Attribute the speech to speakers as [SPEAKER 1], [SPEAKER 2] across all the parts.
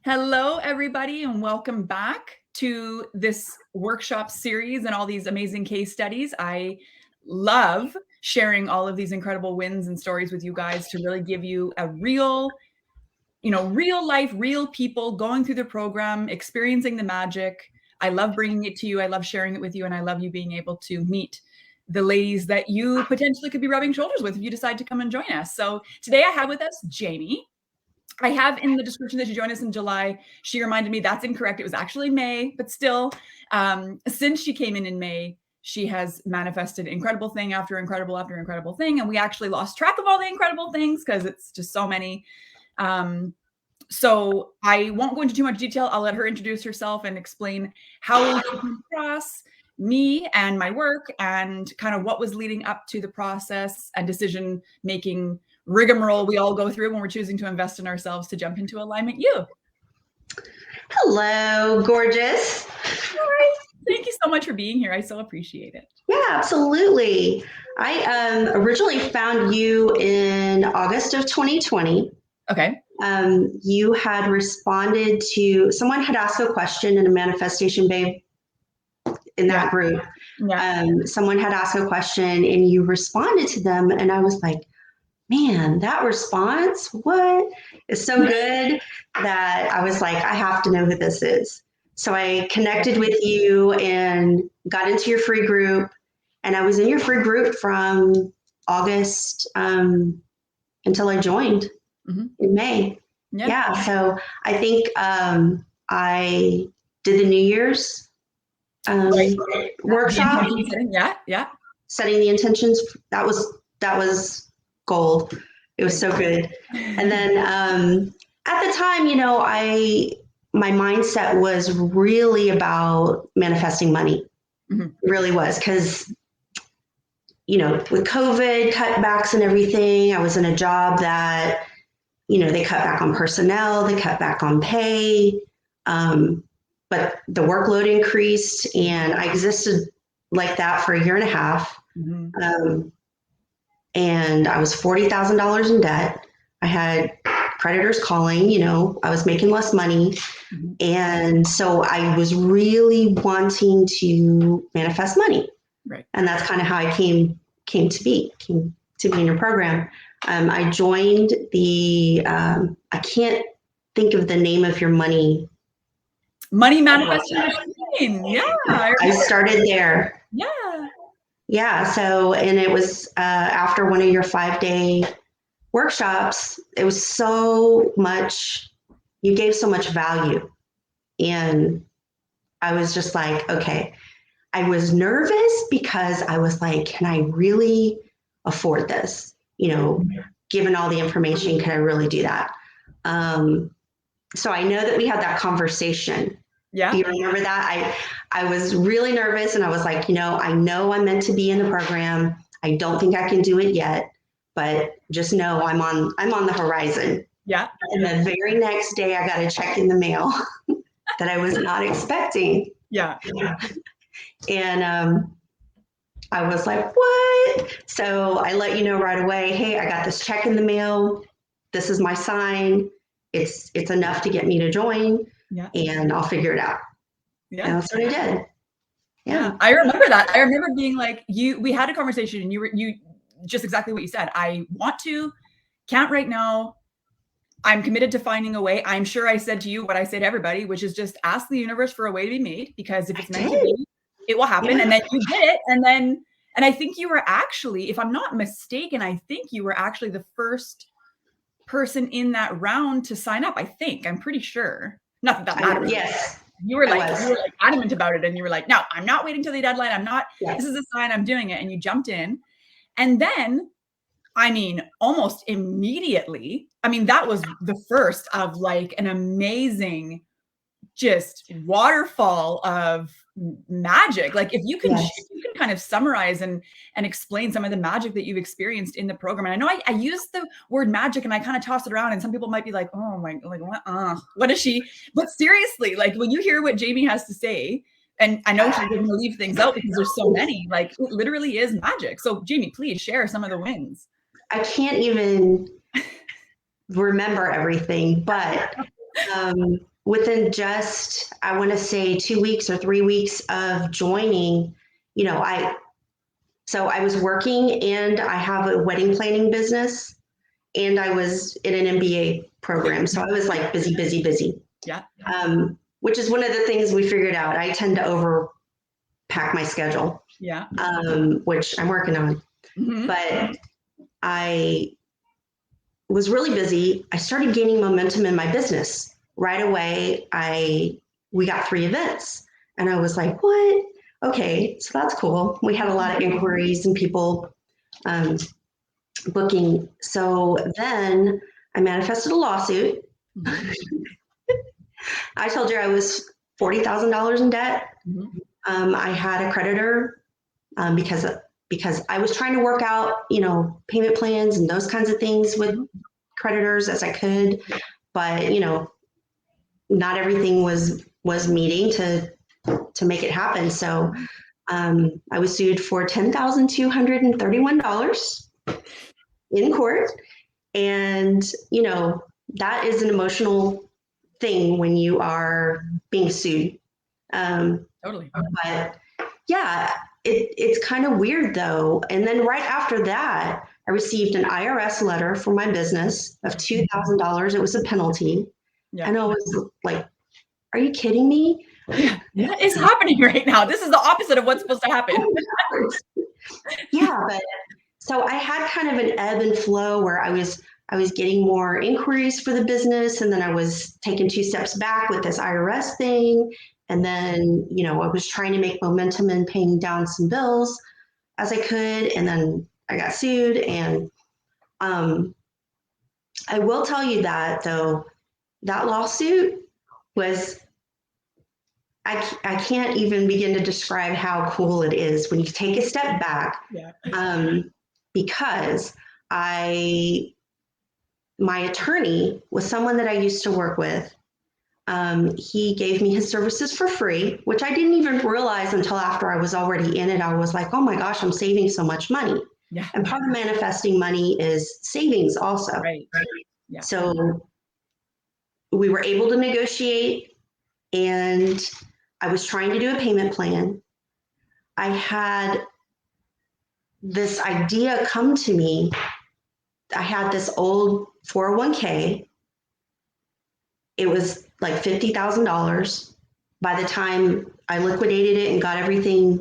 [SPEAKER 1] Hello, everybody, and welcome back to this workshop series and all these amazing case studies. I love sharing all of these incredible wins and stories with you guys to really give you a real life, real people going through the program, experiencing the magic. I love bringing it to you. I love sharing it with you, and I love you being able to meet the ladies that you potentially could be rubbing shoulders with if you decide to come and join us. So today I have with us Jamie. I have in the description that you joined us in July. She reminded me that's incorrect. It was actually May, but still, since she came in May, she has manifested incredible thing after incredible thing. And we actually lost track of all the incredible things because it's just so many. So I won't go into too much detail. I'll let her introduce herself and explain how we came across me and my work and kind of what was leading up to the process and decision-making rigmarole we all go through when we're choosing to invest in ourselves to jump into Alignment U.
[SPEAKER 2] Hello, gorgeous.
[SPEAKER 1] Hi. Thank you so much for being here. I so appreciate it.
[SPEAKER 2] Yeah, absolutely. I originally found you in August of 2020.
[SPEAKER 1] Okay.
[SPEAKER 2] You had responded to, someone had asked a question in a Manifestation Babe in that group.
[SPEAKER 1] Yeah.
[SPEAKER 2] Someone had asked a question and you responded to them, and I was like, man, that response, what? Is so good that I was like, I have to know who this is. So I connected with you and got into your free group. And I was in your free group from August until I joined in May. Yeah. So I think I did the New Year's workshop.
[SPEAKER 1] Yeah.
[SPEAKER 2] Setting the intentions. That was gold. It was so good. And then at the time, my mindset was really about manifesting money. It really was, because with COVID cutbacks and everything, I was in a job that they cut back on personnel, they cut back on pay, but the workload increased, and I existed like that for a year and a half. And I was $40,000 in debt. I had creditors calling, I was making less money. And so I was really wanting to manifest money.
[SPEAKER 1] Right.
[SPEAKER 2] And that's kind of how I came to be in your program. I joined the, I can't think of the name of your money
[SPEAKER 1] manifesting machine. Yeah.
[SPEAKER 2] I started there. Yeah. So, and it was after one of your 5-day workshops, it was so much, you gave so much value. And I was just like, okay, I was nervous because I was like, can I really afford this? Given all the information, can I really do that? So I know that we had that conversation.
[SPEAKER 1] Yeah.
[SPEAKER 2] Do you remember that? I was really nervous, and I was like, I know I'm meant to be in the program. I don't think I can do it yet, but just know I'm on the horizon.
[SPEAKER 1] Yeah.
[SPEAKER 2] And the very next day I got a check in the mail that I was not expecting.
[SPEAKER 1] Yeah.
[SPEAKER 2] And I was like, what? So I let you know right away, hey, I got this check in the mail. This is my sign. It's enough to get me to join.
[SPEAKER 1] Yeah.
[SPEAKER 2] And I'll figure it out.
[SPEAKER 1] Yeah.
[SPEAKER 2] And that's what I did.
[SPEAKER 1] Yeah. I remember that. I remember being like, we had a conversation, and you just exactly what you said. I want to, can't right now. I'm committed to finding a way. I'm sure I said to you what I say to everybody, which is just ask the universe for a way to be made, because if it's meant to be, it will happen. Yeah. And then you did it. And I think you were actually, if I'm not mistaken, I think you were actually the first person in that round to sign up. I'm pretty sure. Not that matters.
[SPEAKER 2] Yes.
[SPEAKER 1] You were like adamant about it, and you were like, no, I'm not waiting till the deadline. This is a sign, I'm doing it. And you jumped in. And then, almost immediately, that was the first of like an amazing just waterfall of magic. Like if you can kind of summarize and explain some of the magic that you've experienced in the program. And I know I use the word magic and I kind of toss it around, and some people might be like, oh my, like what is she? But seriously, like when you hear what Jamie has to say, and I know she's going to leave things out because there's so many, like it literally is magic. So Jamie, please share some of the wins.
[SPEAKER 2] I can't even remember everything, but Within just, I want to say 2 weeks or 3 weeks of joining, you know, so I was working and I have a wedding planning business and I was in an MBA program. So I was like busy, busy, busy.
[SPEAKER 1] Yeah.
[SPEAKER 2] Which is one of the things we figured out. I tend to overpack my schedule.
[SPEAKER 1] Yeah.
[SPEAKER 2] Which I'm working on. Mm-hmm. But I was really busy. I started gaining momentum in my business. Right away, we got 3 events. And I was like, what? Okay, so that's cool. We had a lot of inquiries and people booking. So then I manifested a lawsuit. I told you I was $40,000 in debt. I had a creditor because I was trying to work out, you know, payment plans and those kinds of things with creditors as I could, but you know, not everything was meeting to make it happen. So I was sued for $10,231 in court, and you know that is an emotional thing when you are being sued.
[SPEAKER 1] Totally.
[SPEAKER 2] But yeah, it's kind of weird though. And then right after that, I received an IRS letter for my business of $2,000. It was a penalty. Yeah. And I was like, are you kidding me?
[SPEAKER 1] Yeah. What is happening right now? This is the opposite of what's supposed to happen.
[SPEAKER 2] Yeah, but so I had kind of an ebb and flow where I was getting more inquiries for the business, and then I was taking 2 steps back with this IRS thing. And then, you know, I was trying to make momentum and paying down some bills as I could. And then I got sued. And I will tell you that, though, that lawsuit was, I can't even begin to describe how cool it is when you take a step back.
[SPEAKER 1] Yeah.
[SPEAKER 2] Because my attorney was someone that I used to work with. He gave me his services for free, which I didn't even realize until after I was already in it. I was like, oh my gosh, I'm saving so much money.
[SPEAKER 1] Yeah.
[SPEAKER 2] And part of manifesting money is savings also.
[SPEAKER 1] Right. Yeah.
[SPEAKER 2] So we were able to negotiate, and I was trying to do a payment plan. I had this idea come to me. I had this old 401k. It was like $50,000. By the time I liquidated it and got everything,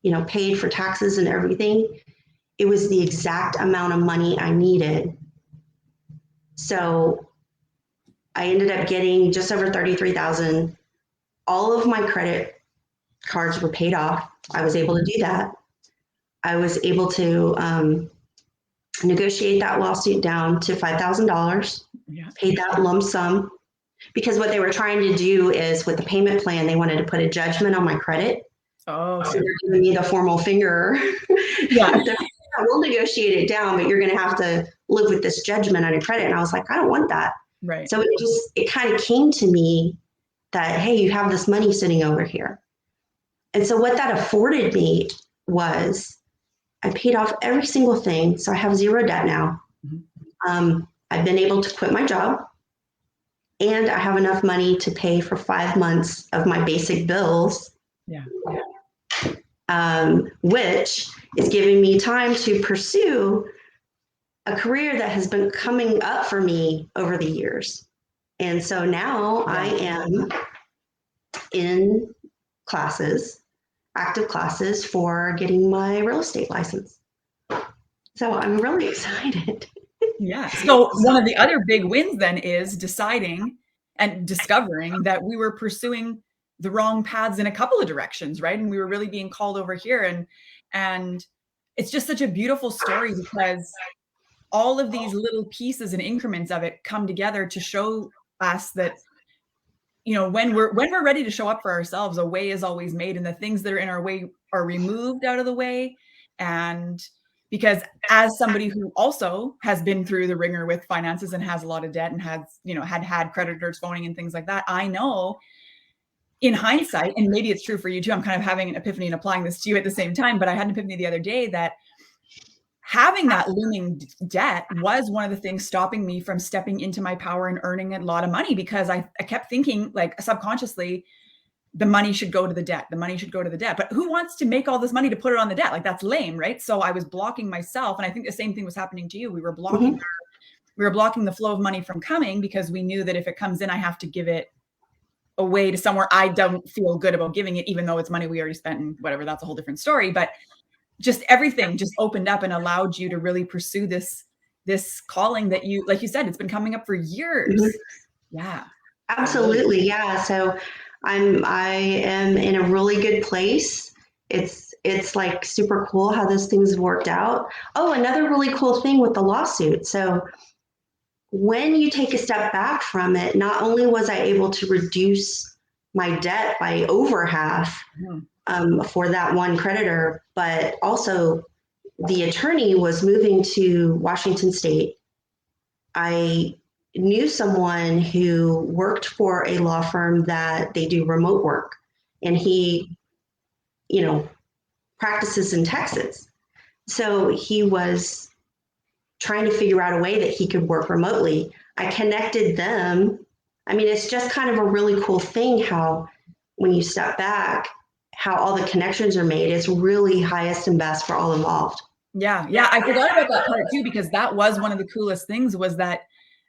[SPEAKER 2] you know, paid for taxes and everything, it was the exact amount of money I needed. So I ended up getting just over $33,000. All of my credit cards were paid off. I was able to do that. I was able to negotiate that lawsuit down to $5,000. Yeah. Paid that lump sum. Because what they were trying to do is with the payment plan, they wanted to put a judgment on my credit.
[SPEAKER 1] Oh,
[SPEAKER 2] so they're giving me the formal finger. Yeah. We'll negotiate it down, but you're going to have to live with this judgment on your credit. And I was like, I don't want that.
[SPEAKER 1] Right.
[SPEAKER 2] So it kind of came to me that, hey, you have this money sitting over here. And so what that afforded me was I paid off every single thing. So I have 0 debt now. Mm-hmm. I've been able to quit my job. And I have enough money to pay for 5 months of my basic bills. Yeah. Which is giving me time to pursue a career that has been coming up for me over the years. And so now I am in classes, active classes for getting my real estate license. So I'm really excited.
[SPEAKER 1] Yeah. So one of the other big wins then is deciding and discovering that we were pursuing the wrong paths in a couple of directions, right? And we were really being called over here. And it's just such a beautiful story because all of these little pieces and increments of it come together to show us that, you know, when we're ready to show up for ourselves, a way is always made, and the things that are in our way are removed out of the way. And because as somebody who also has been through the ringer with finances and has a lot of debt and has, you know, had creditors phoning and things like that, I know in hindsight, and maybe it's true for you too, I'm kind of having an epiphany and applying this to you at the same time, but I had an epiphany the other day that having that looming debt was one of the things stopping me from stepping into my power and earning a lot of money, because I kept thinking, like, subconsciously, the money should go to the debt. The money should go to the debt. But who wants to make all this money to put it on the debt? Like, that's lame, right? So I was blocking myself. And I think the same thing was happening to you. We were blocking the flow of money from coming, because we knew that if it comes in, I have to give it away to somewhere I don't feel good about giving it, even though it's money we already spent and whatever. That's a whole different story. But just everything just opened up and allowed you to really pursue this calling that you, like you said, it's been coming up for years. Yeah.
[SPEAKER 2] Absolutely. Yeah. So I am in a really good place. It's like super cool how those things have worked out. Oh, another really cool thing with the lawsuit. So when you take a step back from it, not only was I able to reduce my debt by over half for that one creditor, but also the attorney was moving to Washington State. I knew someone who worked for a law firm that they do remote work, and he, practices in Texas. So he was trying to figure out a way that he could work remotely. I connected them. I mean, it's just kind of a really cool thing how, when you step back, how all the connections are made. It's really highest and best for all involved.
[SPEAKER 1] Yeah. I forgot about that part too, because that was one of the coolest things, was that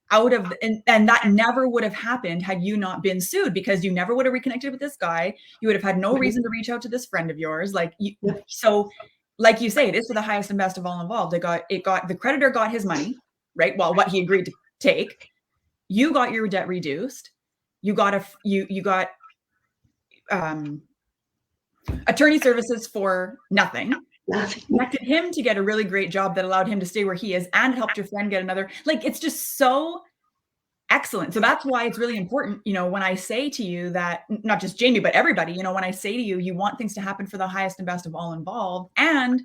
[SPEAKER 1] and that never would have happened had you not been sued, because you never would have reconnected with this guy. You would have had no reason to reach out to this friend of yours. So like you say, it is for the highest and best of all involved. The creditor got his money, right? Well, what he agreed to take. You got your debt reduced. You got attorney services for nothing. Connected him to get a really great job that allowed him to stay where he is, and helped your friend get another. Like, it's just so excellent. So that's why it's really important, when I say to you that, not just Jamie, but everybody, when I say to you, you want things to happen for the highest and best of all involved, and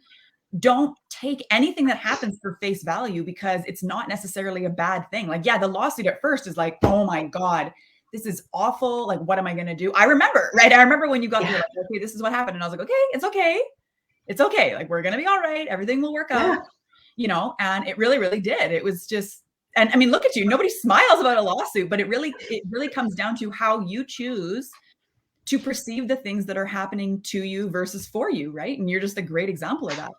[SPEAKER 1] don't take anything that happens for face value, because it's not necessarily a bad thing. Like, yeah, the lawsuit at first is like, oh my God, this is awful. Like, what am I going to do? I remember when you got there, like, okay, this is what happened. And I was like, okay, it's okay. It's okay. Like, we're going to be all right. Everything will work out, and it really, really did. It was just, and I mean, look at you. Nobody smiles about a lawsuit, but it really comes down to how you choose to perceive the things that are happening to you versus for you. Right. And you're just a great example of that.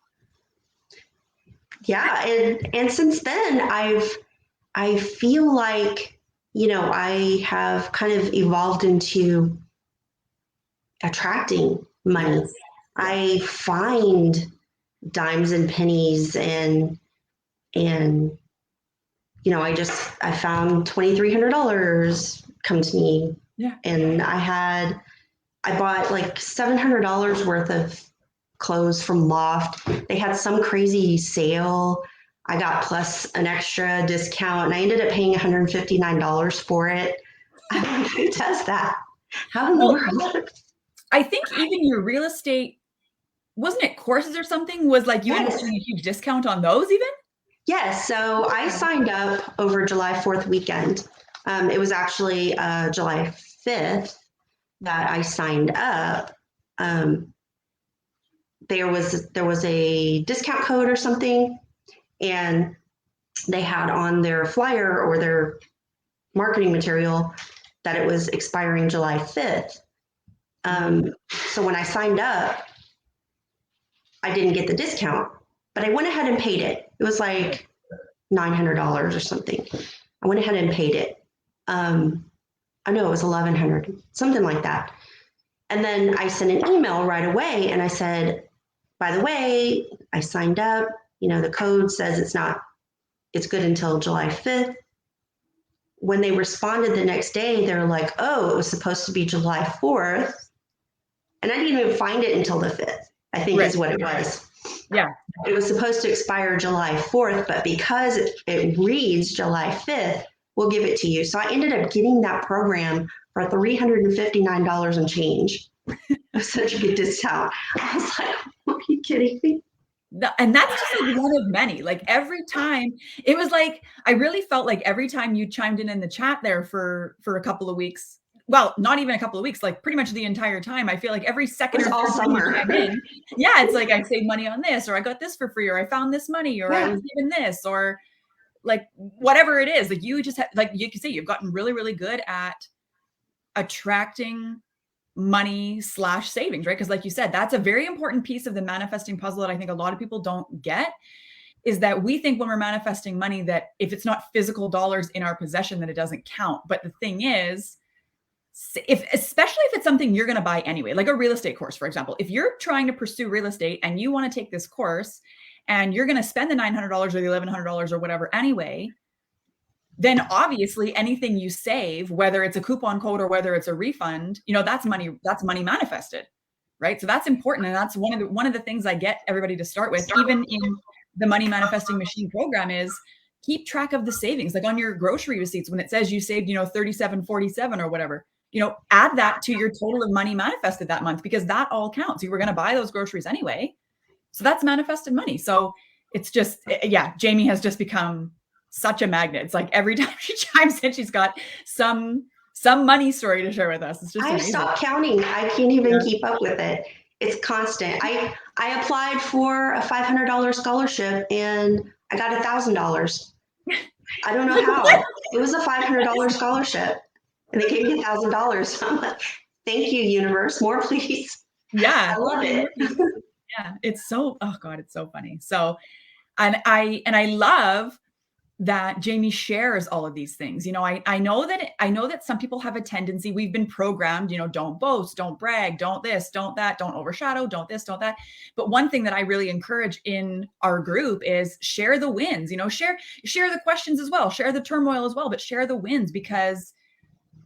[SPEAKER 2] Yeah. And since then I feel like, I have kind of evolved into attracting money. Yes. I find dimes and pennies and I found $2,300 come to me.
[SPEAKER 1] Yeah.
[SPEAKER 2] And I bought like $700 worth of clothes from Loft. They had some crazy sale. I got plus an extra discount, and I ended up paying $159 for it. Who does that? How in the world?
[SPEAKER 1] I think even your real estate, wasn't it courses or something, was like you ended up doing a huge discount on those even?
[SPEAKER 2] Yes. So I signed up over July 4th weekend. It was actually July 5th that I signed up. There was a discount code or something, and they had on their flyer or their marketing material that it was expiring July 5th. So when I signed up, I didn't get the discount, but I went ahead and paid it. It was like $900 or something. I went ahead and paid it. I know it was $1,100, something like that. And then I sent an email right away, and I said, by the way, I signed up. The code says it's good until July 5th. When they responded the next day, they're like, oh, it was supposed to be July 4th. And I didn't even find it until the 5th, I think is what it was.
[SPEAKER 1] Yeah.
[SPEAKER 2] It was supposed to expire July 4th, but because it reads July 5th, we'll give it to you. So I ended up getting that program for $359 and change. It was such a good discount. I was like, are you kidding me?
[SPEAKER 1] And that's just like one of many. Like, every time, it was like, I really felt like every time you chimed in the chat there for a couple of weeks, well, not even a couple of weeks, like pretty much the entire time. I feel like every second
[SPEAKER 2] It was
[SPEAKER 1] or
[SPEAKER 2] all
[SPEAKER 1] third time you
[SPEAKER 2] summer.
[SPEAKER 1] chime in, yeah, it's like I saved money on this, or I got this for free, or I found this money, or I was given this, or like whatever it is. Like you just like you can say you've gotten really, really good at attracting money / savings, right? Because like you said, that's a very important piece of the manifesting puzzle that I think a lot of people don't get, is that we think when we're manifesting money that if it's not physical dollars in our possession, that it doesn't count. But the thing is, especially if it's something you're going to buy anyway, like a real estate course, for example, if you're trying to pursue real estate and you want to take this course and you're going to spend the $900 or the $1,100 or whatever anyway, then obviously anything you save, whether it's a coupon code or whether it's a refund, that's money manifested, right? So that's important. And that's one of the things I get everybody to start with, even in the money manifesting machine program, is keep track of the savings. Like on your grocery receipts, when it says you saved, $37.47 or whatever, add that to your total of money manifested that month, because that all counts. You were going to buy those groceries anyway. So that's manifested money. So it's just, yeah, Jamie has just become such a magnet. It's like every time she chimes in, she's got some money story to share with us. It's just
[SPEAKER 2] I've
[SPEAKER 1] amazing.
[SPEAKER 2] stopped counting. I can't even keep up with it. It's constant. I applied for a $500 scholarship and I got $1,000. I don't know how. It was a $500 scholarship and they gave me $1,000. I'm like, thank you, universe. More, please.
[SPEAKER 1] Yeah.
[SPEAKER 2] I love it.
[SPEAKER 1] Yeah. It's so, oh God, it's so funny. So, and I love that Jamie shares all of these things. I know that some people have a tendency, we've been programmed, don't boast, don't brag, don't this, don't that, don't overshadow, don't this, don't that. But one thing that I really encourage in our group is share the wins, share the questions as well, share the turmoil as well, but share the wins, because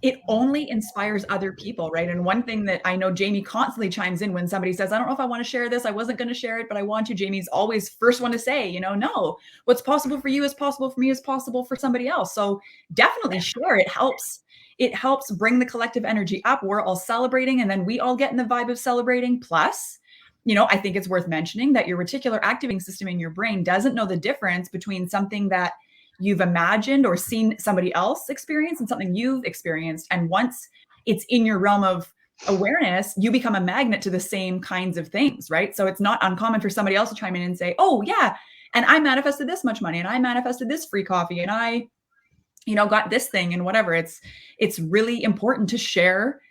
[SPEAKER 1] it only inspires other people, right? And one thing that I know Jamie constantly chimes in when somebody says, I don't know if I want to share this. I wasn't going to share it, but I want to. Jamie's always first one to say, no, what's possible for you is possible for me, is possible for somebody else. So definitely share. It helps bring the collective energy up. We're all celebrating, and then we all get in the vibe of celebrating. Plus, I think it's worth mentioning that your reticular activating system in your brain doesn't know the difference between something that you've imagined or seen somebody else experience and something you've experienced. And once it's in your realm of awareness, you become a magnet to the same kinds of things, right? So it's not uncommon for somebody else to chime in and say, oh yeah, and I manifested this much money, and I manifested this free coffee, and I, got this thing, and whatever. It's really important to share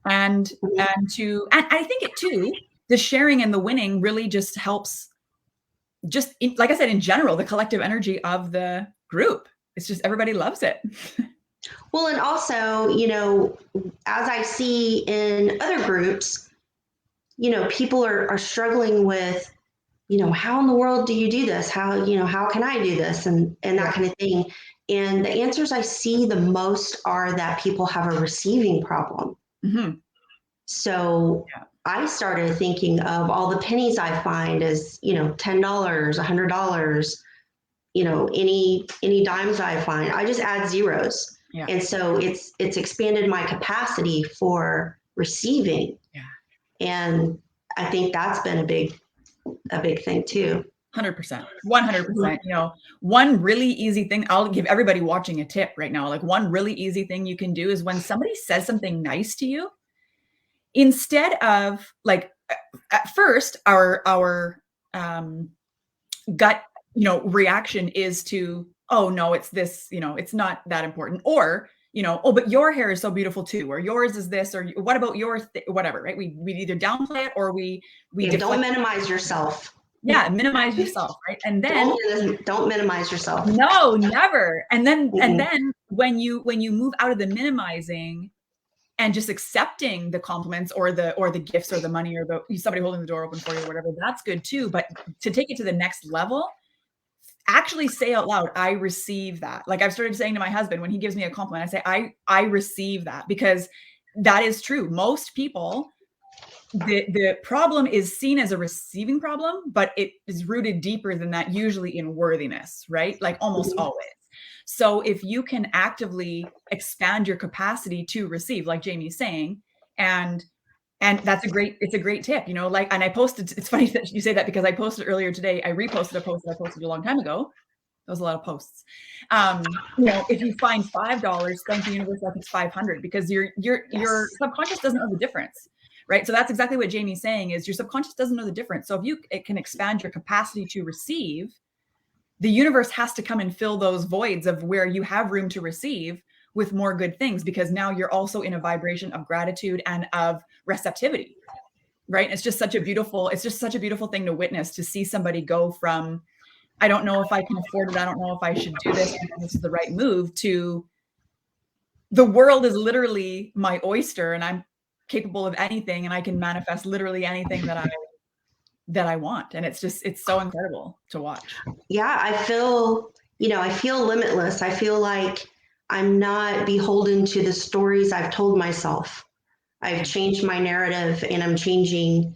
[SPEAKER 1] and I think it too, the sharing and the winning really just helps, like I said, in general, the collective energy of the group. It's just everybody loves it.
[SPEAKER 2] Well, and also, as I see in other groups, people are struggling with, how in the world do you do this? How can I do this? And that kind of thing. And the answers I see the most are that people have a receiving problem.
[SPEAKER 1] Mm-hmm.
[SPEAKER 2] So I started thinking of all the pennies I find as, $10, $100, any dimes I find, I just add zeros. Yeah. And so it's expanded my capacity for receiving. Yeah. And I think that's been a big thing too.
[SPEAKER 1] 100%, 100%. One really easy thing, I'll give everybody watching a tip right now. Like one really easy thing you can do is when somebody says something nice to you, instead of like, at first our gut, reaction is to, oh no, it's this, it's not that important. Or, oh, but your hair is so beautiful too, or yours is this, or what about your, whatever, right? We either downplay it or we
[SPEAKER 2] don't minimize yourself.
[SPEAKER 1] Yeah, minimize yourself, right? And then
[SPEAKER 2] don't minimize yourself.
[SPEAKER 1] No, never. And then when you move out of the minimizing and just accepting the compliments or the gifts or the money or somebody holding the door open for you or whatever, that's good too. But to take it to the next level, actually say out loud, I receive that. Like I've started saying to my husband when he gives me a compliment, I say, I receive that, because that is true. Most people, the problem is seen as a receiving problem, but it is rooted deeper than that, usually in worthiness, right? Like almost always. So if you can actively expand your capacity to receive, like Jamie's saying, and it's a great tip, and I posted, it's funny that you say that, because I posted earlier today, I reposted a post that I posted a long time ago That was a lot of posts. If you find $5, thank the universe like it's 500, because your subconscious doesn't know the difference, right? So that's exactly what Jamie's saying, is your subconscious doesn't know the difference. So if it can expand your capacity to receive, the universe has to come and fill those voids of where you have room to receive with more good things, because now you're also in a vibration of gratitude and of receptivity, right? It's just such a beautiful thing to witness, to see somebody go from, I don't know if I can afford it, I don't know if I should do this, this is the right move, to the world is literally my oyster and I'm capable of anything and I can manifest literally anything that I want. And it's so incredible to watch.
[SPEAKER 2] Yeah, I feel limitless. I feel like I'm not beholden to the stories I've told myself. I've changed my narrative, and I'm changing,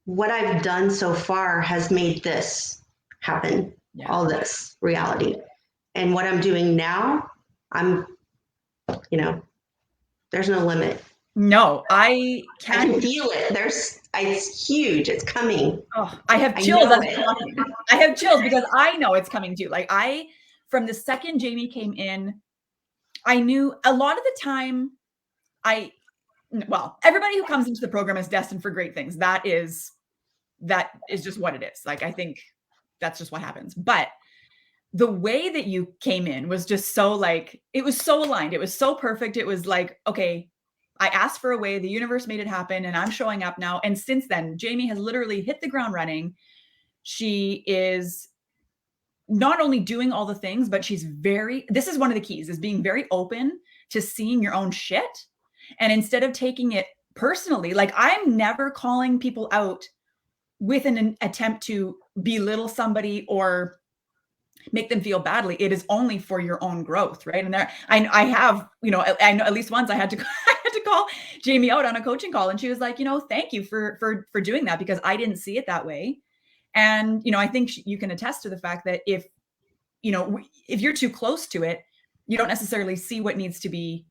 [SPEAKER 2] what I've done so far has made this happen, all this reality. And what I'm doing now, there's no limit.
[SPEAKER 1] No, I
[SPEAKER 2] can feel it. It's huge. It's coming.
[SPEAKER 1] Oh, I have chills. I have chills because I know it's coming too. Like, from the second Jamie came in, I knew a lot of the time everybody who comes into the program is destined for great things. That is just what it is. Like, I think that's just what happens. But the way that you came in was just so, like, it was so aligned. It was so perfect. It was like, okay, I asked for a way, the universe made it happen, and I'm showing up now. And since then, Jamie has literally hit the ground running. She is not only doing all the things, but this is one of the keys, is being very open to seeing your own shit. And instead of taking it personally, like, I'm never calling people out with an attempt to belittle somebody or make them feel badly. It is only for your own growth, right? And I have, I know at least once I had to call Jamie out on a coaching call, and she was like, thank you for doing that, because I didn't see it that way. And, I think you can attest to the fact that if you're too close to it, you don't necessarily see what needs to be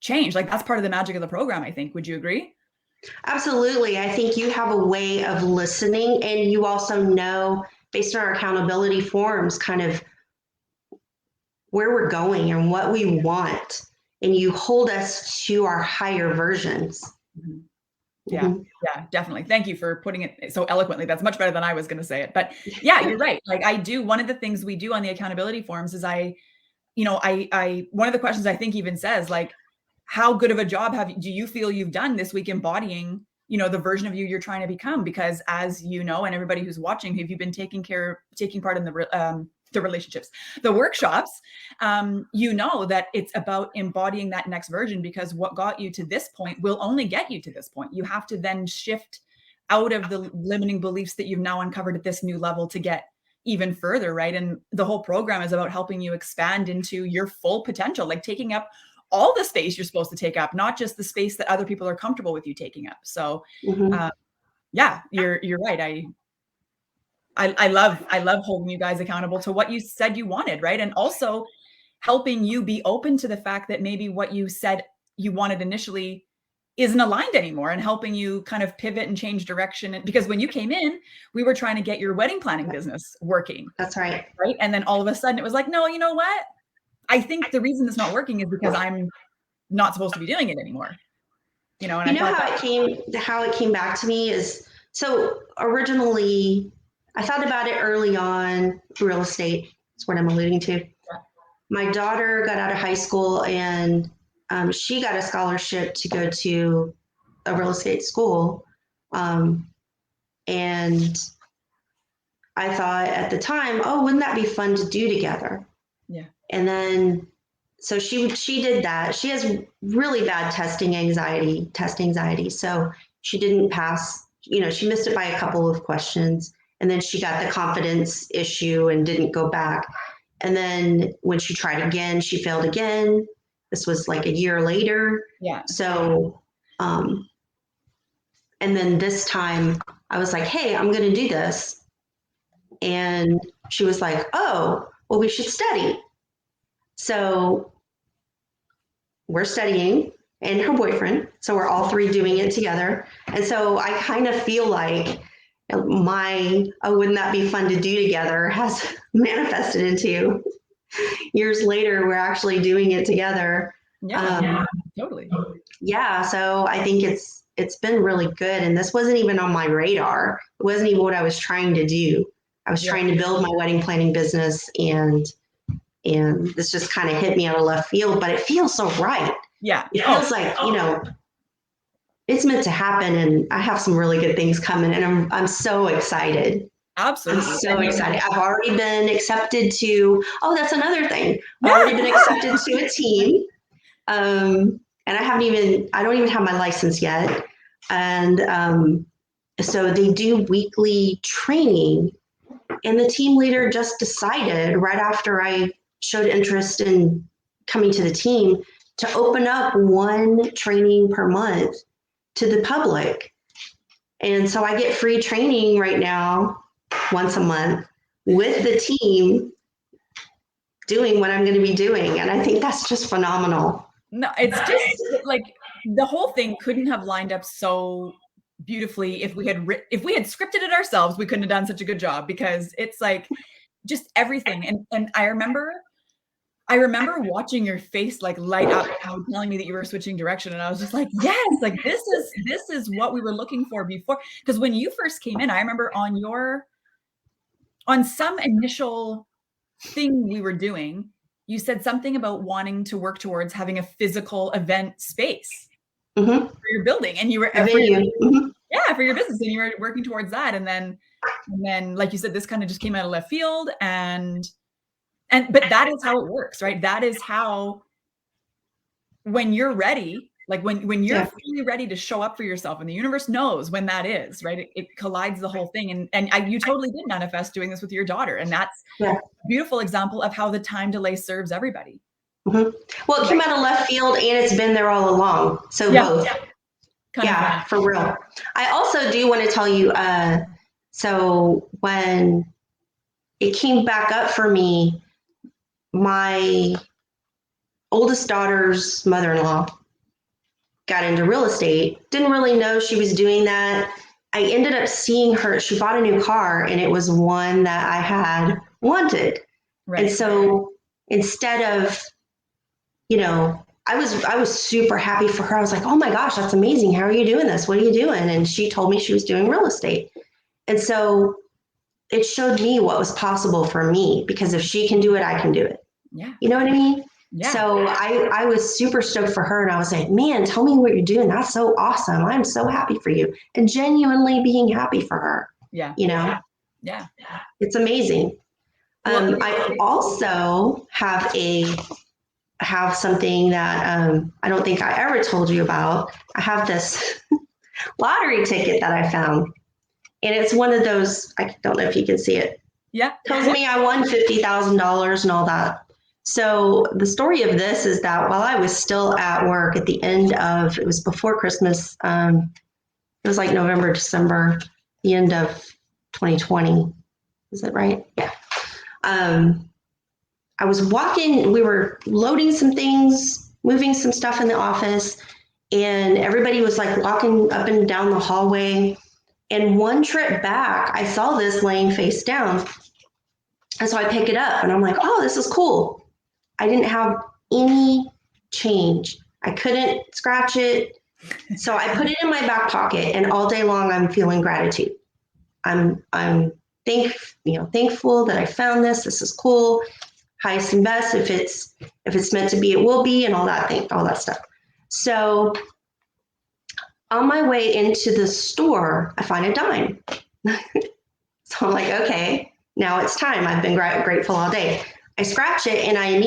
[SPEAKER 1] changed. Like, that's part of the magic of the program, I think. Would you agree?
[SPEAKER 2] Absolutely. I think you have a way of listening, and you also know, based on our accountability forums, kind of where we're going and what we want. And you hold us to our higher versions.
[SPEAKER 1] Mm-hmm. Yeah, definitely. Thank you for putting it so eloquently. That's much better than I was going to say it. But yeah, you're right. Like, one of the things we do on the accountability forums is one of the questions I think even says, like, how good of a job do you feel you've done this week embodying, the version of you you're trying to become? Because, as you know, and everybody who's watching, if you've been taking part in the relationships, the workshops, that it's about embodying that next version, because what got you to this point will only get you to this point. You have to then shift out of the limiting beliefs that you've now uncovered at this new level to get even further, right? And the whole program is about helping you expand into your full potential, like taking up all the space you're supposed to take up, not just the space that other people are comfortable with you taking up. So, you're right. I love holding you guys accountable to what you said you wanted, right? And also helping you be open to the fact that maybe what you said you wanted initially isn't aligned anymore, and helping you kind of pivot and change direction. Because when you came in, we were trying to get your wedding planning business working.
[SPEAKER 2] That's right.
[SPEAKER 1] Right. And then all of a sudden it was like, no, you know what? I think the reason it's not working is because I'm not supposed to be doing it anymore. And
[SPEAKER 2] how it came back to me is, so originally I thought about it early on. Real estate is what I'm alluding to. Yeah. My daughter got out of high school, and she got a scholarship to go to a real estate school. And I thought at the time, oh, wouldn't that be fun to do together?
[SPEAKER 1] Yeah.
[SPEAKER 2] And then, so she did that. She has really bad test anxiety. So she didn't pass, she missed it by a couple of questions. And then she got the confidence issue and didn't go back. And then when she tried again, she failed again. This was like a year later.
[SPEAKER 1] Yeah.
[SPEAKER 2] So, and then this time I was like, hey, I'm going to do this. And she was like, oh, well, we should study. So we're studying, and her boyfriend. So we're all three doing it together. And so I kind of feel like my oh, wouldn't that be fun to do together has manifested into years later, we're actually doing it together.
[SPEAKER 1] Yeah, totally.
[SPEAKER 2] Yeah, so I think it's been really good. And this wasn't even on my radar. It wasn't even what I was trying to do. I was trying to build my wedding planning business, and this just kind of hit me out of left field, but it feels so right.
[SPEAKER 1] Yeah.
[SPEAKER 2] It feels like, it's meant to happen, and I have some really good things coming, and I'm so excited.
[SPEAKER 1] Absolutely.
[SPEAKER 2] I'm so excited. I've already been accepted to, oh, that's another thing. I've already been accepted to a team. And I don't even have my license yet. And so they do weekly training, and the team leader just decided right after I showed interest in coming to the team to open up one training per month to the public. And so I get free training right now once a month with the team doing what I'm going to be doing. And I think that's just phenomenal.
[SPEAKER 1] No, it's just like the whole thing couldn't have lined up so beautifully if we had scripted it ourselves. We couldn't have done such a good job, because it's like just everything. And I remember watching your face like light up, telling me that you were switching direction, and I was just like, yes, like this is what we were looking for before. Because when you first came in, I remember on some initial thing we were doing, you said something about wanting to work towards having a physical event space for your building, and you were for your business, and you were working towards that. And then, like you said, this kind of just came out of left field, but that is how it works, right? That is how, when you're ready, like when you're fully ready to show up for yourself, and the universe knows when that is, right? It collides the whole thing. And you totally did manifest doing this with your daughter. And that's a beautiful example of how the time delay serves everybody.
[SPEAKER 2] Well, it came out of left field, and it's been there all along. So both. Yeah, for real. I also do want to tell you, so when it came back up for me, my oldest daughter's mother-in-law got into real estate. Didn't really know she was doing that. I ended up seeing her. She bought a new car, and it was one that I had wanted. Right. And so instead of, I was super happy for her. I was like, oh my gosh, that's amazing. How are you doing this? What are you doing? And she told me she was doing real estate. And so it showed me what was possible for me, because if she can do it, I can do it. Yeah. You know what I mean? Yeah. So I was super stoked for her, and I was like, man, tell me what you're doing. That's so awesome. I'm so happy for you. And genuinely being happy for her. Yeah. Yeah. It's amazing. I also have something that I don't think I ever told you about. I have this lottery ticket that I found. And it's one of those, I don't know if you can see it. Yeah. Tells me I won $50,000 and all that. So the story of this is that while I was still at work at the end of, it was before Christmas, it was like November, December, the end of 2020. Is that right? Yeah. I was walking, we were loading some things, moving some stuff in the office, and everybody was like walking up and down the hallway. And one trip back, I saw this laying face down. And so I pick it up, and I'm like, oh, this is cool. I didn't have any change. I couldn't scratch it. So I put it in my back pocket, and all day long I'm feeling gratitude. I'm thankful that I found this. This is cool. Highest and best. If it's meant to be, it will be, and all that stuff. So on my way into the store, I find a dime. So I'm like, okay, now it's time. I've been grateful all day. I scratch it, and I'm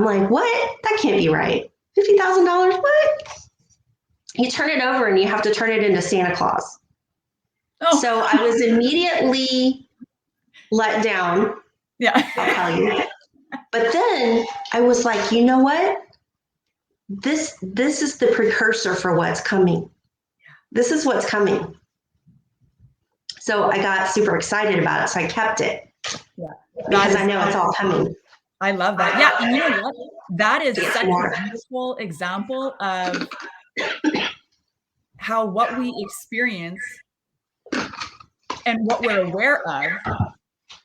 [SPEAKER 2] like, what? That can't be right. $50,000? What? You turn it over, and you have to turn it into Santa Claus. Oh. So I was immediately let down. Yeah. I'll tell you. But then I was like, you know what? This is the precursor for what's coming. This is what's coming. So I got super excited about it. So I kept it. Yeah. Because I know it's all coming.
[SPEAKER 1] I love that. Yeah. And you know what? That is such a beautiful example of how what we experience and what we're aware of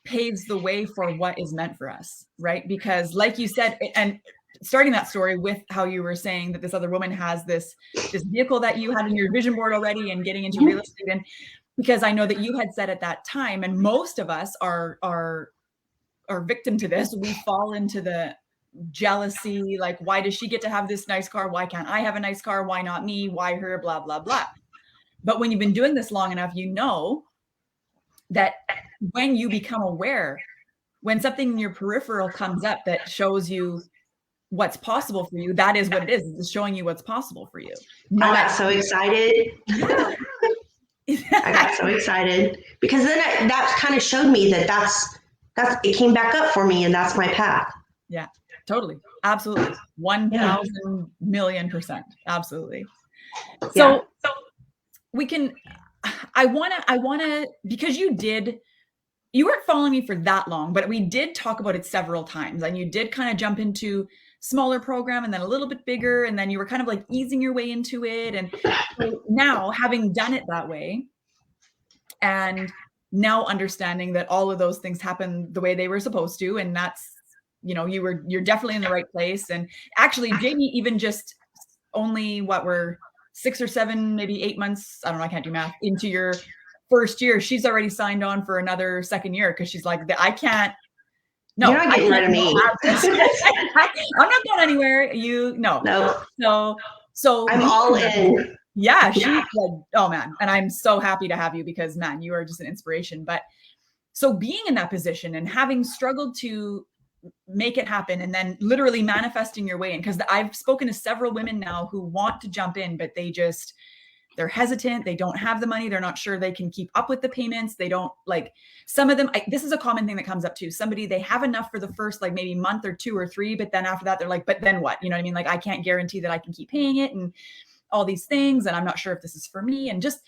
[SPEAKER 1] paves the way for what is meant for us, right? Because like you said, and starting that story with how you were saying that this other woman has this vehicle that you had in your vision board already and getting into real estate. And because I know that you had said at that time, and most of us are victim to this, we fall into the jealousy, like, why does she get to have this nice car? Why can't I have a nice car? Why not me? Why her? Blah, blah, blah. But when you've been doing this long enough, you know that when you become aware, when something in your peripheral comes up that shows you what's possible for you, that is what it is. It's showing you what's possible for you.
[SPEAKER 2] I got so excited. I got so excited because then that kind of showed me that's it came back up for me, and that's my path.
[SPEAKER 1] Yeah, totally. Absolutely. 1,000 million %. Absolutely. So we can, I want to, because you weren't following me for that long, but we did talk about it several times, and you did kind of jump into smaller program and then a little bit bigger. And then you were kind of like easing your way into it. And so now, having done it that way, and now understanding that all of those things happen the way they were supposed to, and that's, you're definitely in the right place. And actually, Jamie, even just only we're 6 or 7, maybe 8 months, I don't know, I can't do math, into your first year, she's already signed on for another second year, because she's like, I can't. No,
[SPEAKER 2] you're not getting rid of me.
[SPEAKER 1] I'm not going anywhere. No. So
[SPEAKER 2] I'm all in.
[SPEAKER 1] Yeah, she's like, oh man. And I'm so happy to have you, because man, you are just an inspiration. But so being in that position and having struggled to make it happen, and then literally manifesting your way in, because I've spoken to several women now who want to jump in, but they're hesitant. They don't have the money. They're not sure they can keep up with the payments. They don't, like, some of them, this is a common thing that comes up too. They have enough for the first, like, maybe month or 2 or 3, but then after that, they're like, but then what? You know what I mean? Like, I can't guarantee that I can keep paying it, and all these things. And I'm not sure if this is for me, and just,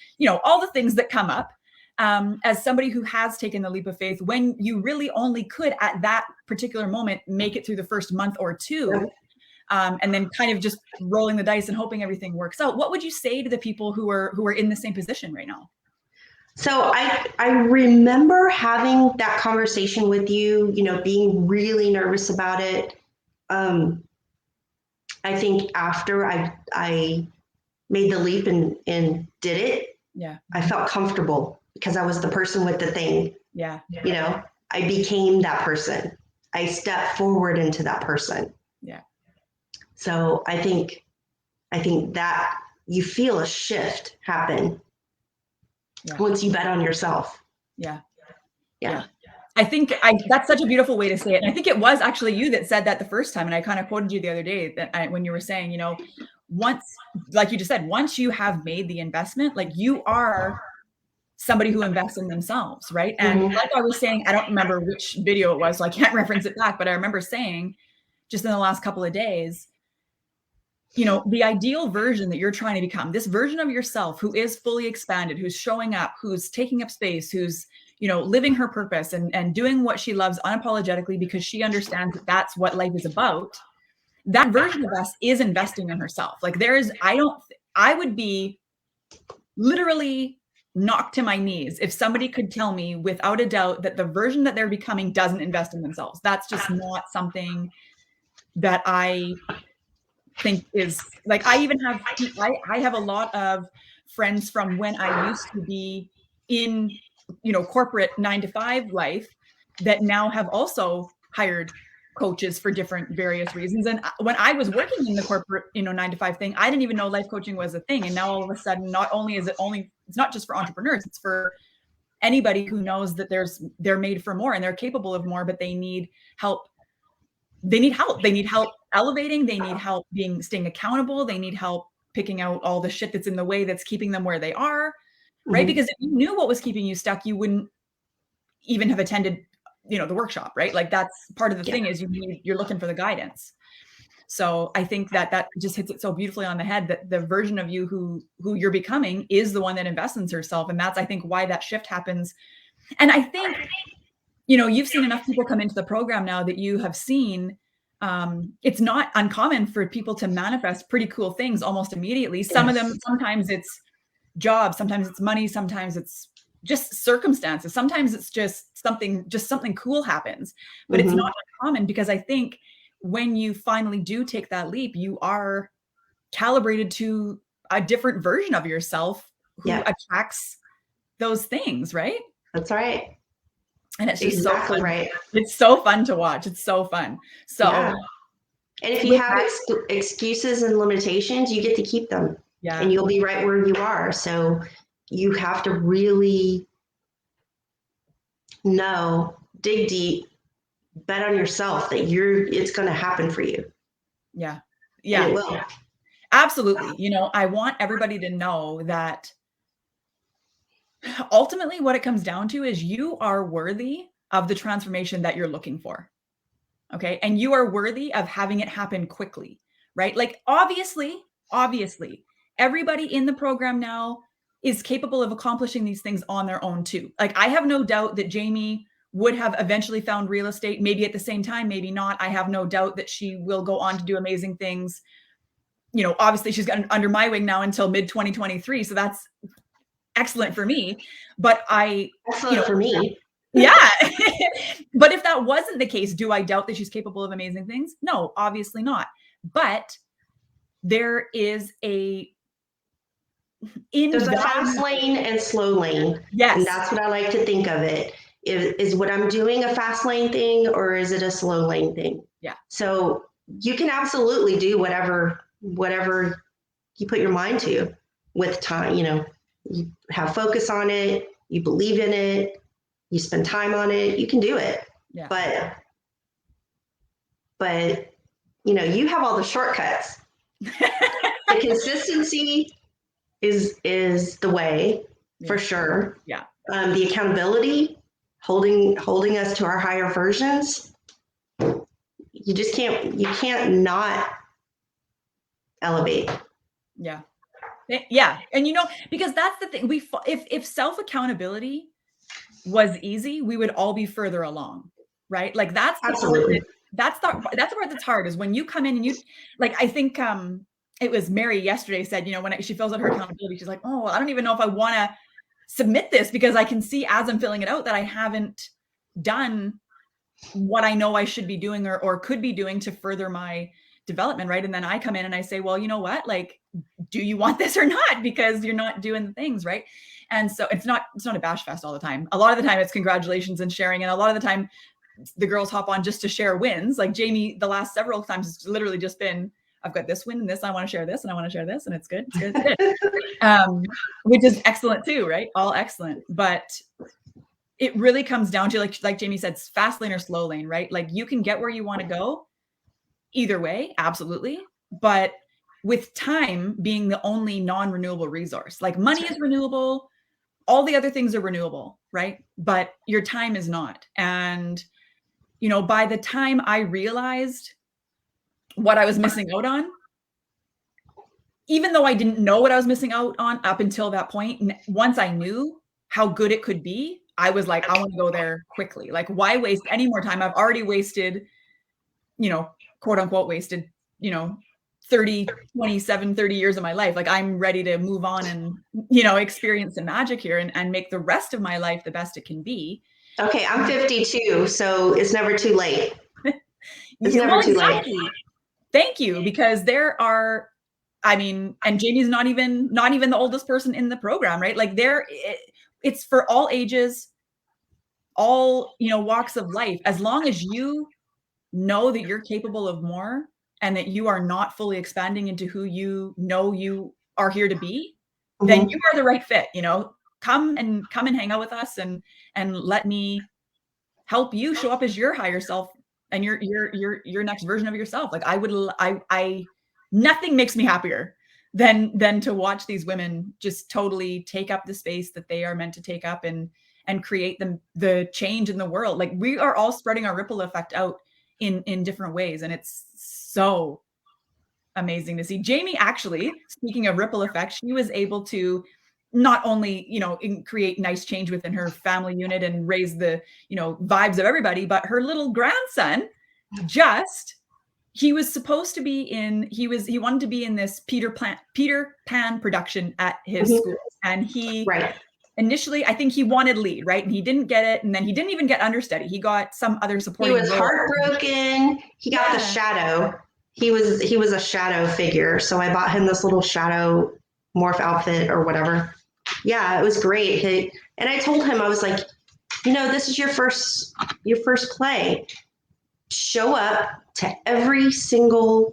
[SPEAKER 1] all the things that come up. As somebody who has taken the leap of faith, when you really only could at that particular moment make it through the first month or 2, and then kind of just rolling the dice and hoping everything works out, what would you say to the people who are in the same position right now?
[SPEAKER 2] So I remember having that conversation with you, being really nervous about it. I think after I made the leap and did it, I felt comfortable, because I was the person with the thing. I became that person. I stepped forward into that person. So I think that you feel a shift happen once you bet on yourself.
[SPEAKER 1] Yeah. I think that's such a beautiful way to say it. And I think it was actually you that said that the first time. And I kind of quoted you the other day when you were saying, once, like you just said, once you have made the investment, like, you are somebody who invests in themselves, right? And like I was saying, I don't remember which video it was, so I can't reference it back, but I remember saying just in the last couple of days, the ideal version that you're trying to become, this version of yourself who is fully expanded, who's showing up, who's taking up space, who's, living her purpose and doing what she loves unapologetically, because she understands that that's what life is about. That version of us is investing in herself. Like, I would be literally knocked to my knees if somebody could tell me without a doubt that the version that they're becoming doesn't invest in themselves. That's just not something that I think is, like, I have a lot of friends from when I used to be in, corporate 9-to-5 life, that now have also hired coaches for different various reasons. And when I was working in the corporate, 9-to-5 thing, I didn't even know life coaching was a thing. And now all of a sudden, not only is it's not just for entrepreneurs, it's for anybody who knows that they're made for more and they're capable of more, but they need help. They need help. They need help elevating. They need help staying accountable. They need help picking out all the shit that's in the way that's keeping them where they are. Right. Because if you knew what was keeping you stuck, you wouldn't even have attended, the workshop, right? Like, that's part of the thing, is you're looking for the guidance. So I think that just hits it so beautifully on the head, that the version of you who you're becoming is the one that invests in herself. And that's, I think, why that shift happens. And I think, you've seen enough people come into the program now that you have seen, it's not uncommon for people to manifest pretty cool things almost immediately. Some of them, sometimes it's jobs, sometimes it's money, sometimes it's just circumstances. Sometimes it's just something cool happens, but it's
[SPEAKER 2] Mm-hmm.
[SPEAKER 1] not common, because I think when you finally do take that leap, you are calibrated to a different version of yourself who
[SPEAKER 2] Yeah,
[SPEAKER 1] attracts those things, right?
[SPEAKER 2] that's right.
[SPEAKER 1] And it's just so
[SPEAKER 2] Exactly
[SPEAKER 1] fun.
[SPEAKER 2] right.
[SPEAKER 1] It's so fun to watch. It's so fun. So
[SPEAKER 2] Yeah. And if you
[SPEAKER 1] with
[SPEAKER 2] have
[SPEAKER 1] that,
[SPEAKER 2] excuses and limitations, you get to keep them, and
[SPEAKER 1] yeah,
[SPEAKER 2] you'll be right where you are. So you have to really know, dig deep, bet on yourself that it's going to happen for you,
[SPEAKER 1] yeah,
[SPEAKER 2] and it
[SPEAKER 1] yeah,
[SPEAKER 2] will.
[SPEAKER 1] absolutely. You know, I want everybody to know that ultimately what it comes down to is you are worthy of the transformation that you're looking for. Okay. And you are worthy of having it happen quickly, right? Like, obviously, everybody in the program now is capable of accomplishing these things on their own too. Like, I have no doubt that Jamie would have eventually found real estate, maybe at the same time, maybe not. I have no doubt that she will go on to do amazing things. You know, obviously she's got under my wing now until mid 2023. So that's excellent for me. But
[SPEAKER 2] Excellent for me.
[SPEAKER 1] yeah. But if that wasn't the case, do I doubt that she's capable of amazing things? No, obviously not. But there is a
[SPEAKER 2] There's a fast
[SPEAKER 1] invaluable,
[SPEAKER 2] lane and slow lane, and
[SPEAKER 1] yes,
[SPEAKER 2] that's what I like to think of it. Is what I'm doing a fast lane thing, or is it a slow lane thing?
[SPEAKER 1] yeah,
[SPEAKER 2] So you can absolutely do whatever you put your mind to with time. You have focus on it, you believe in it, you spend time on it, you can do it.
[SPEAKER 1] yeah,
[SPEAKER 2] But you have all the shortcuts. The consistency is the way, for
[SPEAKER 1] yeah,
[SPEAKER 2] sure.
[SPEAKER 1] yeah,
[SPEAKER 2] The accountability, holding us to our higher versions. You can't not elevate.
[SPEAKER 1] yeah. Yeah. And because that's the thing. If self accountability was easy, we would all be further along, right? Like, that's the part
[SPEAKER 2] Absolutely.
[SPEAKER 1] that's the part that's hard, is when you come in and like, I think it was Mary yesterday said, when she fills out her accountability, she's like, oh, I don't even know if I want to submit this, because I can see as I'm filling it out that I haven't done what I know I should be doing or could be doing to further my development, right? And then I come in and I say, well, you know what? Like, do you want this or not? Because you're not doing the things, right? And so it's not a bash fest all the time. A lot of the time it's congratulations and sharing. And a lot of the time the girls hop on just to share wins. Like Jamie, the last several times, it's literally just been, I've got this win and this, I want to share this and I want to share this, and it's good. It's good. It's good. Which is excellent too, right? All excellent. But it really comes down to, like Jamie said, fast lane or slow lane, right? Like, you can get where you want to go either way, absolutely. But with time being the only non-renewable resource, like money is renewable, all the other things are renewable, right? But your time is not. And, by the time I realized what I was missing out on, even though I didn't know what I was missing out on up until that point, once I knew how good it could be, I was like, I want to go there quickly. Like, why waste any more time? I've already wasted, quote unquote wasted, 30 years of my life. Like, I'm ready to move on and, experience the magic here and make the rest of my life the best it can be.
[SPEAKER 2] Okay, I'm 52, so it's never too late. It's
[SPEAKER 1] Well,
[SPEAKER 2] never too late.
[SPEAKER 1] exactly. Thank you, because there are, and Jamie's not even the oldest person in the program, right? Like, it's for all ages, all, walks of life. As long as you know that you're capable of more and that you are not fully expanding into who you know you are here to be, then you are the right fit. Come and hang out with us and let me help you show up as your higher self and your next version of yourself. Like, I nothing makes me happier than to watch these women just totally take up the space that they are meant to take up and create the change in the world. Like, we are all spreading our ripple effect out in different ways, and it's so amazing to see. Jamie, actually, speaking of ripple effect, she was able to not only, create nice change within her family unit and raise the, vibes of everybody, but her little grandson he was supposed to be he wanted to be in this Peter Pan production at his school. And he
[SPEAKER 2] Right.
[SPEAKER 1] initially, I think he wanted lead, right? And he didn't get it. And then he didn't even get understudy. He got some other supporting
[SPEAKER 2] He was
[SPEAKER 1] role.
[SPEAKER 2] heartbroken. He got the shadow. He was a shadow figure. So I bought him this little shadow morph outfit or whatever. Yeah, it was great. And I told him, I was like, this is your first play. Show up to every single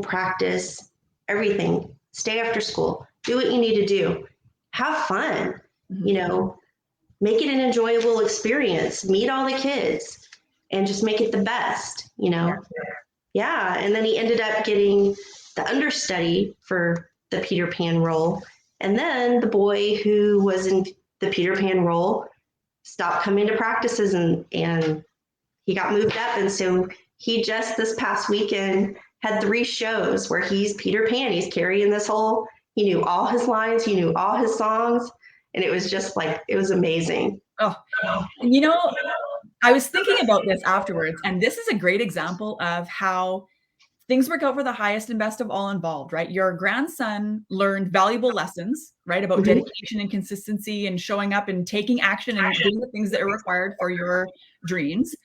[SPEAKER 2] practice, everything. Stay after school. Do what you need to do. Have fun. Make it an enjoyable experience. Meet all the kids and just make it the best, Yeah. And then he ended up getting the understudy for the Peter Pan role. And then the boy who was in the Peter Pan role stopped coming to practices and he got moved up. And so he just this past weekend had 3 shows where he's Peter Pan. He's carrying this whole, he knew all his lines, he knew all his songs. And it was just like, it was amazing.
[SPEAKER 1] Oh, I was thinking about this afterwards, and this is a great example of how things work out for the highest and best of all involved, right? Your grandson learned valuable lessons, right? About dedication and consistency and showing up and taking action and doing the things that are required for your dreams.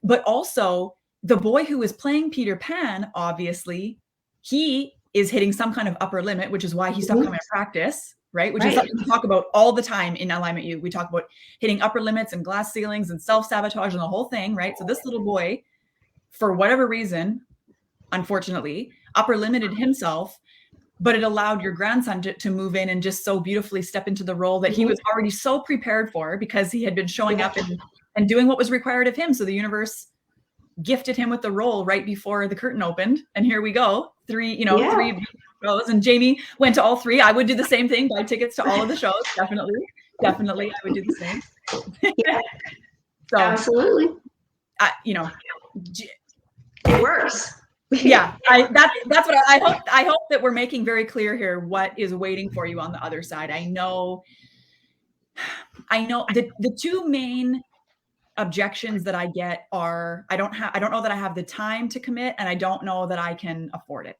[SPEAKER 1] But also the boy who is playing Peter Pan, obviously, he is hitting some kind of upper limit, which is why he stopped coming to practice, right? Which is something we talk about all the time in Alignment U. We talk about hitting upper limits and glass ceilings and self-sabotage and the whole thing, right? So this little boy, for whatever reason, unfortunately, upper limited himself, but it allowed your grandson to move in and just so beautifully step into the role that he was already so prepared for because he had been showing up and doing what was required of him. So the universe gifted him with the role right before the curtain opened. And here we go. 3 shows. And Jamie went to all 3. I would do the same thing, buy tickets to all of the shows. Definitely. I would do the same.
[SPEAKER 2] So absolutely. It works.
[SPEAKER 1] Yeah, that's what I hope that we're making very clear here what is waiting for you on the other side. I know the 2 main objections that I get are I don't know that I have the time to commit, and I don't know that I can afford it.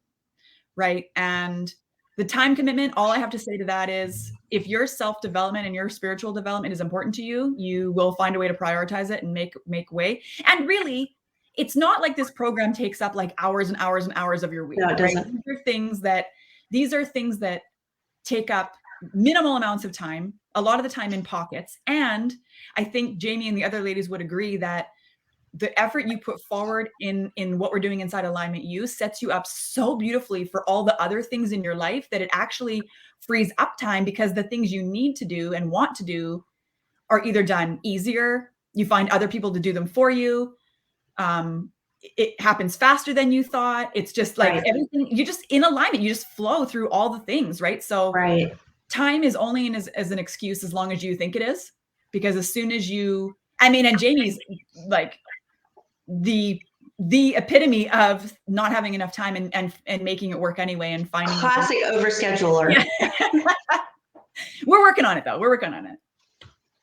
[SPEAKER 1] Right? And the time commitment, all I have to say to that is if your self-development and your spiritual development is important to you, you will find a way to prioritize it and make way. And really, it's not like this program takes up like hours and hours and hours of your week.
[SPEAKER 2] No, it doesn't.
[SPEAKER 1] Right? These are things that take up minimal amounts of time, a lot of the time in pockets. And I think Jamie and the other ladies would agree that the effort you put forward in what we're doing inside Alignment U sets you up so beautifully for all the other things in your life that it actually frees up time because the things you need to do and want to do are either done easier. You find other people to do them for you. It happens faster than you thought. It's just like everything, you just in alignment, you just flow through all the things, right? So time is only as an excuse as long as you think it is, because as soon as and Jamie's like the epitome of not having enough time and making it work anyway and finding
[SPEAKER 2] classic overscheduler.
[SPEAKER 1] Yeah. We're working on it though. We're working on it.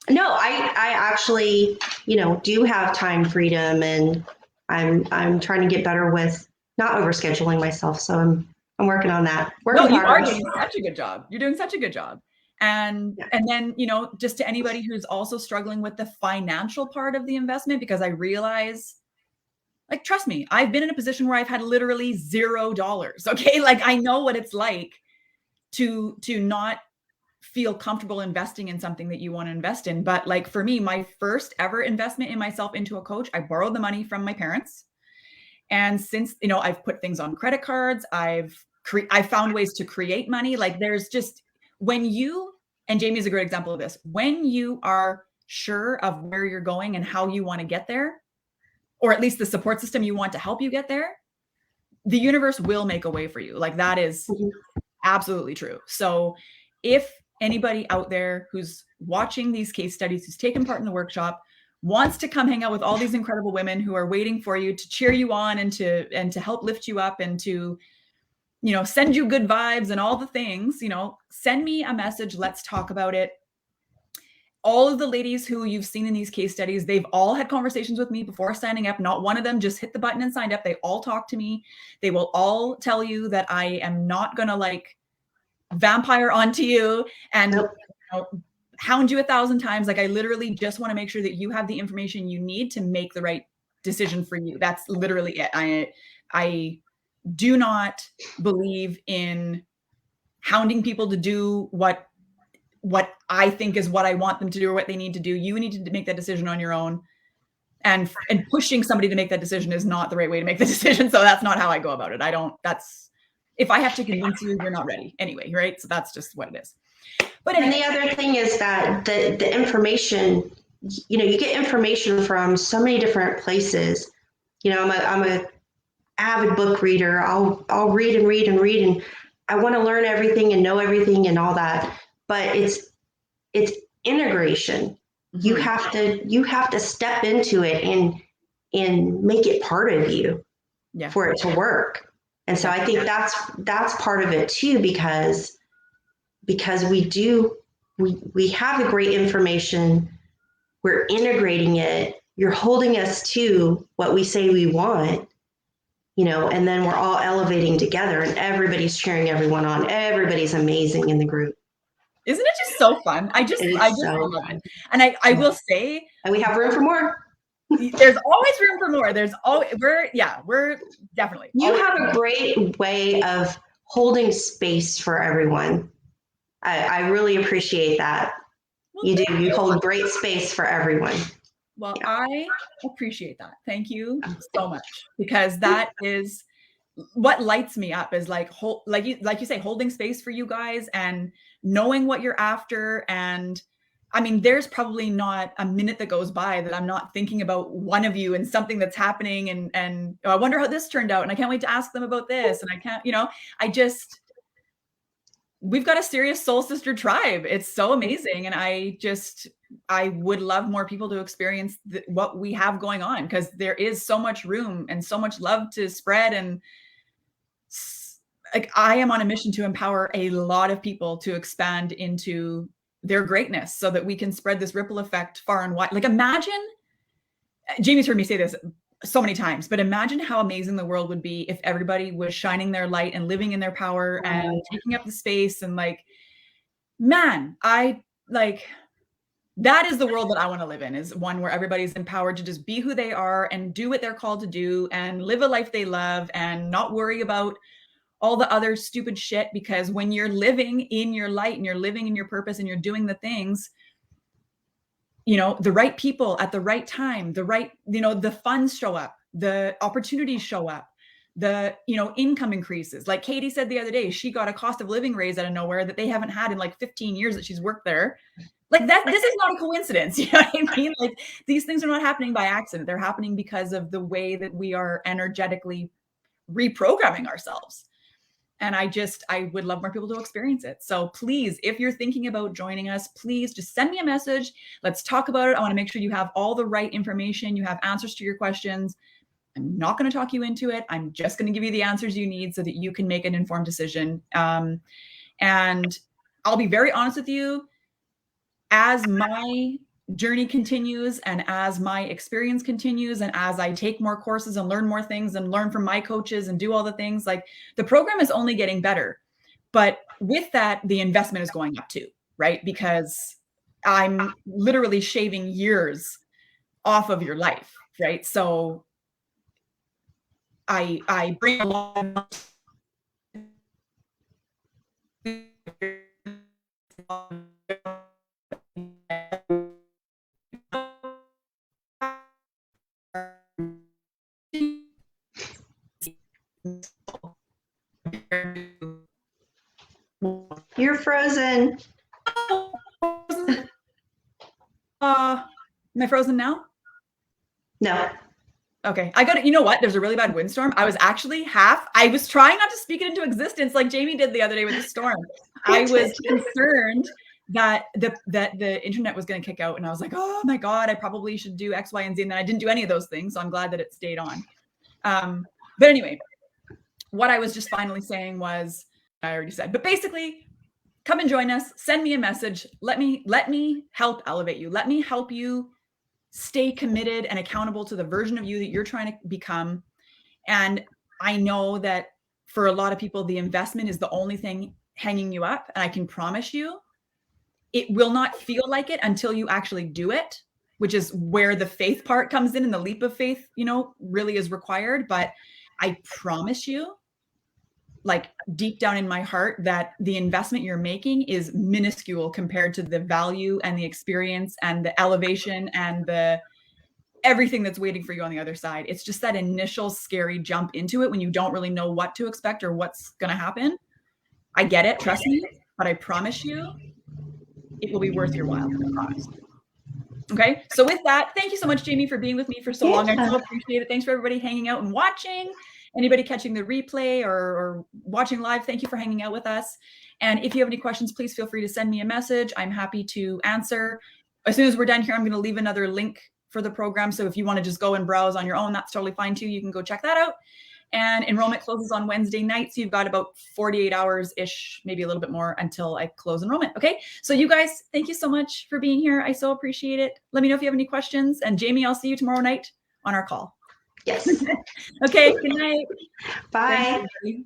[SPEAKER 2] No, I actually, do have time freedom, and I'm trying to get better with not overscheduling myself. So I'm working on that.
[SPEAKER 1] No, you are doing such a good job. You're doing such a good job. And then, just to anybody who's also struggling with the financial part of the investment, because I realize, like, trust me, I've been in a position where I've had literally $0. Okay. Like I know what it's like to not feel comfortable investing in something that you want to invest in. But like for me, my first ever investment in myself into a coach, I borrowed the money from my parents. And since, I've put things on credit cards, I found ways to create money. Like there's just, and Jamie's a great example of this, when you are sure of where you're going and how you want to get there, or at least the support system you want to help you get there, the universe will make a way for you. Like that is absolutely true. So if anybody out there who's watching these case studies, who's taken part in the workshop, wants to come hang out with all these incredible women who are waiting for you to cheer you on and to help lift you up and to, send you good vibes and all the things, send me a message. Let's talk about it. All of the ladies who you've seen in these case studies, they've all had conversations with me before signing up. Not one of them just hit the button and signed up. They all talk to me. They will all tell you that I am not going to vampire onto you and
[SPEAKER 2] Nope.
[SPEAKER 1] you know, hound you 1,000 times. Like I literally just want to make sure that you have the information you need to make the right decision for you. That's literally it. I do not believe in hounding people to do what I think is what I want them to do or what they need to do. You need to make that decision on your own. And pushing somebody to make that decision is not the right way to make the decision. So that's not how I go about it. If I have to convince you, you're not ready anyway, right? So that's just what it is. But anyway.
[SPEAKER 2] And the other thing is that the information, you get information from so many different places. I'm a avid book reader. I'll read and read and read, and I want to learn everything and know everything and all that. But it's integration. Mm-hmm. You have to step into it and make it part of you for it to work. And so I think that's part of it too, because we have the great information, we're integrating it, you're holding us to what we say we want, and then we're all elevating together and everybody's cheering everyone on. Everybody's amazing in the group.
[SPEAKER 1] Isn't it just so fun? I just love it. And I will say,
[SPEAKER 2] and we have room for more.
[SPEAKER 1] There's always room for more. We're definitely.
[SPEAKER 2] You have a great way of holding space for everyone. I really appreciate that. Well, you do. You hold great space for everyone.
[SPEAKER 1] Well, I appreciate that. Thank you so much, because that is what lights me up, is like you say, holding space for you guys and knowing what you're after. And I mean, there's probably not a minute that goes by that I'm not thinking about one of you and something that's happening. And I wonder how this turned out. And I can't wait to ask them about this. And I can't, we've got a serious soul sister tribe. It's so amazing. And I would love more people to experience what we have going on, because there is so much room and so much love to spread. And like, I am on a mission to empower a lot of people to expand into their greatness so that we can spread this ripple effect far and wide. Like, imagine, Jamie's heard me say this so many times, but imagine how amazing the world would be if everybody was shining their light and living in their power and taking up the space. And like, man, that is the world that I want to live in, is one where everybody's empowered to just be who they are and do what they're called to do and live a life they love and not worry about all the other stupid shit. Because when you're living in your light and you're living in your purpose and you're doing the things, the right people at the right time, the funds show up, the opportunities show up, the, income increases. Like Katie said the other day, she got a cost of living raise out of nowhere that they haven't had in like 15 years that she's worked there. Like that, this is not a coincidence. You know what I mean? Like, these things are not happening by accident. They're happening because of the way that we are energetically reprogramming ourselves. And I would love more people to experience it. So please, if you're thinking about joining us, please just send me a message. Let's talk about it. I want to make sure you have all the right information. You have answers to your questions. I'm not going to talk you into it. I'm just going to give you the answers you need so that you can make an informed decision. And I'll be very honest with you, as my journey continues and as my experience continues and as I take more courses and learn more things and learn from my coaches and do all the things, like, the program is only getting better. But with that, the investment is going up too, right? Because I'm literally shaving years off of your life, right? So I bring a lot of
[SPEAKER 2] You're frozen.
[SPEAKER 1] Am I frozen now?
[SPEAKER 2] No.
[SPEAKER 1] Okay. I got it. You know what? There's a really bad windstorm. I was trying not to speak it into existence like Jamie did the other day with the storm. I was concerned that the internet was going to kick out. And I was like, oh my God, I probably should do X, Y, and Z. And then I didn't do any of those things. So I'm glad that it stayed on. But anyway, what I was just finally saying was, I already said, but basically, come and join us. Send me a message. Let me help elevate you. Let me help you stay committed and accountable to the version of you that you're trying to become. And I know that for a lot of people, the investment is the only thing hanging you up. And I can promise you, it will not feel like it until you actually do it, which is where the faith part comes in and the leap of faith, you know, really is required. But I promise you, like deep down in my heart, that the investment you're making is minuscule compared to the value and the experience and the elevation and the everything that's waiting for you on the other side. It's just that initial scary jump into it when you don't really know what to expect or what's going to happen. I get it, trust me, but I promise you, it will be worth your while. I promise. Okay. So with that, thank you so much, Jamie, for being with me for so long. I so appreciate it. Thanks for everybody hanging out and watching. Anybody catching the replay or watching live, thank you for hanging out with us. And if you have any questions, please feel free to send me a message. I'm happy to answer. As soon as we're done here, I'm going to leave another link for the program. So if you want to just go and browse on your own, that's totally fine too. You can go check that out. And enrollment closes on Wednesday night. So you've got about 48 hours-ish, maybe a little bit more until I close enrollment. Okay. So you guys, thank you so much for being here. I so appreciate it. Let me know if you have any questions. And Jamie, I'll see you tomorrow night on our call.
[SPEAKER 2] Yes.
[SPEAKER 1] Okay. Good night.
[SPEAKER 2] Bye.
[SPEAKER 1] Thanks,